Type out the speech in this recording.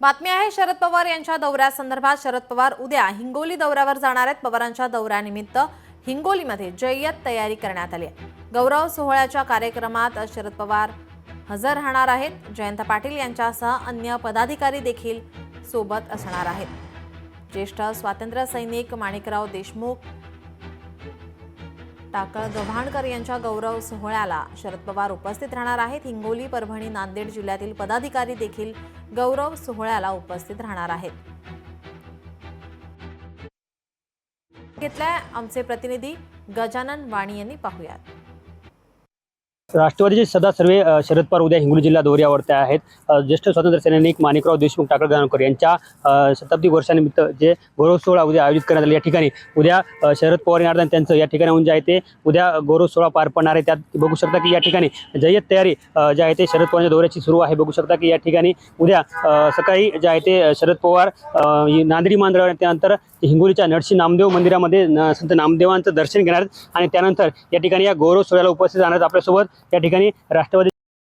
बातमी आहे शरद पवार यांच्या दौऱ्यासंदर्भात। शरद पवार उद्या हिंगोली दौऱ्यावर जाणार आहेत। पवारांच्या दौऱ्यानिमित्त हिंगोलीमध्ये जय्यत तयारी करण्यात आली आहे। गौरव सोहळ्याच्या कार्यक्रमात शरद पवार हजर राहणार आहेत। जयंत पाटील यांच्यासह अन्य पदाधिकारी देखील सोबत असणार आहेत। ज्येष्ठ स्वातंत्र्य सैनिक माणिकराव देशमुख, टाकळ गव्हाणकर यांच्या गौरव सोहळ्याला शरद पवार उपस्थित राहणार आहेत। हिंगोली, परभणी, नांदेड जिल्ह्यातील पदाधिकारी देखील गौरव सोहळ्याला उपस्थित राहणार आहेत। घेतलाय आमचे प्रतिनिधी गजानन वाणी यांनी। पाहूयात। राष्ट्रवादीचे सदा सर्वे शरद पवार उद्या हिंगोली जिल्हा दौऱ्यावरती आहेत। ज्येष्ठ स्वातंत्र्य सैनिक माणिकराव देशमुख, टाकळ गव्हाणकर यांच्या शताब्दी वर्षानिमित्त जे गौरव सोहळा उद्या आयोजित करण्यात आले, या ठिकाणी उद्या शरद पवार यांना त्यांचं या ठिकाणी जे आहे ते उद्या गौरव सोहळा पार पडणार आहे। त्यात बघू शकता की या ठिकाणी जय्यत तयारी जे आहे ते शरद पवारांच्या दौऱ्याची सुरू आहे। बघू शकता की या ठिकाणी उद्या सकाळी जे आहे ते शरद पवार नांदेड विमानतळावर, त्यानंतर हिंगोलीच्या नरसी नामदेव मंदिरामध्ये संत नामदेवांचं दर्शन घेणार आणि त्यानंतर या ठिकाणी या गौरव सोहळ्याला उपस्थित राहणार। आपल्यासोबत या ठिकाणी राष्ट्रवादी